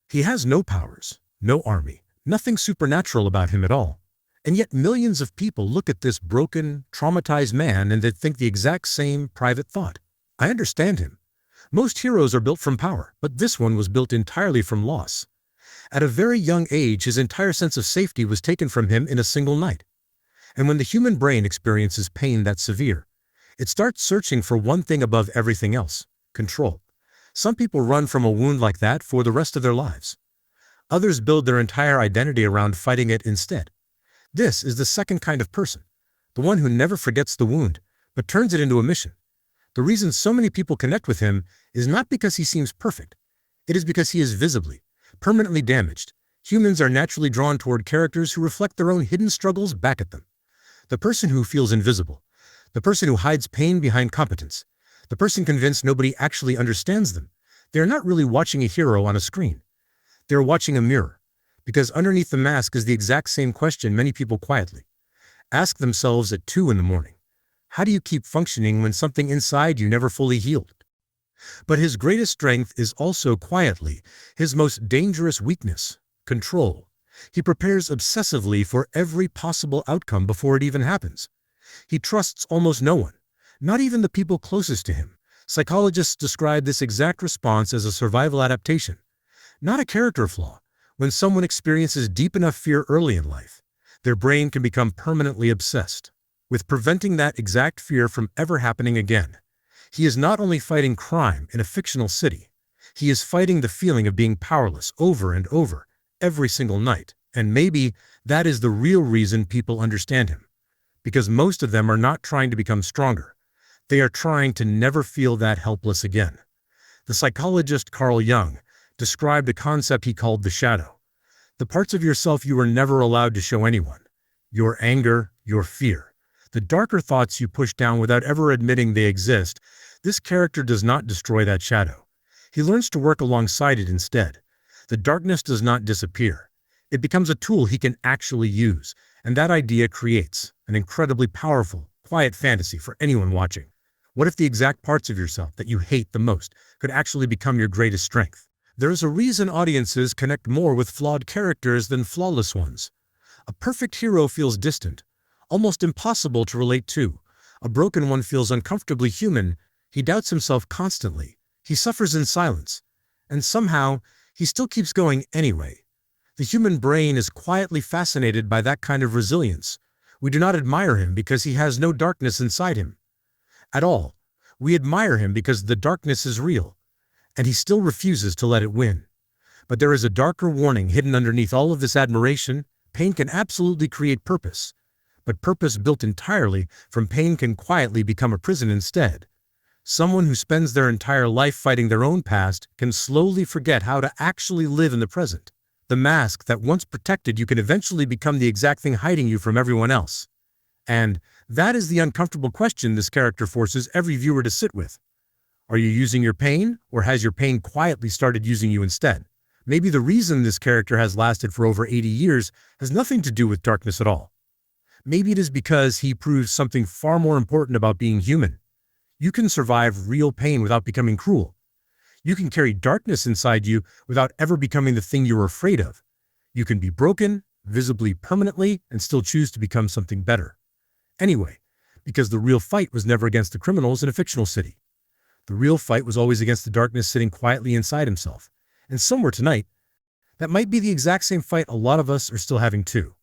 He has no powers, no army, nothing supernatural about him at all. And yet millions of people look at this broken, traumatized man and they think the exact same private thought. I understand him. Most heroes are built from power, but this one was built entirely from loss. At a very young age, his entire sense of safety was taken from him in a single night. And when the human brain experiences pain that severe, it starts searching for one thing above everything else: control. Some people run from a wound like that for the rest of their lives. Others build their entire identity around fighting it instead. This is the second kind of person, the one who never forgets the wound, but turns it into a mission. The reason so many people connect with him is not because he seems perfect. It is because he is visibly, permanently damaged. Humans are naturally drawn toward characters who reflect their own hidden struggles back at them. The person who feels invisible, the person who hides pain behind competence, the person convinced nobody actually understands them. They are not really watching a hero on a screen. They are watching a mirror, because underneath the mask is the exact same question many people quietly ask themselves at 2 in the morning. How do you keep functioning when something inside you never fully healed? But his greatest strength is also quietly his most dangerous weakness: control. He prepares obsessively for every possible outcome before it even happens. He trusts almost no one, not even the people closest to him. Psychologists describe this exact response as a survival adaptation, not a character flaw. When someone experiences deep enough fear early in life, their brain can become permanently obsessed with preventing that exact fear from ever happening again. He is not only fighting crime in a fictional city, he is fighting the feeling of being powerless over and over, every single night. And maybe that is the real reason people understand him. Because most of them are not trying to become stronger. They are trying to never feel that helpless again. The psychologist Carl Jung described a concept he called the shadow. The parts of yourself you were never allowed to show anyone. Your anger, your fear, the darker thoughts you push down without ever admitting they exist. This character does not destroy that shadow. He learns to work alongside it instead. The darkness does not disappear. It becomes a tool he can actually use, and that idea creates an incredibly powerful, quiet fantasy for anyone watching. What if the exact parts of yourself that you hate the most could actually become your greatest strength? There is a reason audiences connect more with flawed characters than flawless ones. A perfect hero feels distant, almost impossible to relate to. A broken one feels uncomfortably human. He doubts himself constantly. He suffers in silence. And somehow, he still keeps going anyway. The human brain is quietly fascinated by that kind of resilience. We do not admire him because he has no darkness inside him at all. We admire him because the darkness is real, and he still refuses to let it win. But there is a darker warning hidden underneath all of this admiration. Pain can absolutely create purpose, but purpose built entirely from pain can quietly become a prison instead. Someone who spends their entire life fighting their own past can slowly forget how to actually live in the present. The mask that once protected you can eventually become the exact thing hiding you from everyone else. And that is the uncomfortable question this character forces every viewer to sit with. Are you using your pain, or has your pain quietly started using you instead? Maybe the reason this character has lasted for over 80 years has nothing to do with darkness at all. Maybe it is because he proves something far more important about being human. You can survive real pain without becoming cruel. You can carry darkness inside you without ever becoming the thing you're afraid of. You can be broken, visibly, permanently, and still choose to become something better. Anyway, because the real fight was never against the criminals in a fictional city. The real fight was always against the darkness sitting quietly inside himself. And somewhere tonight, that might be the exact same fight a lot of us are still having too.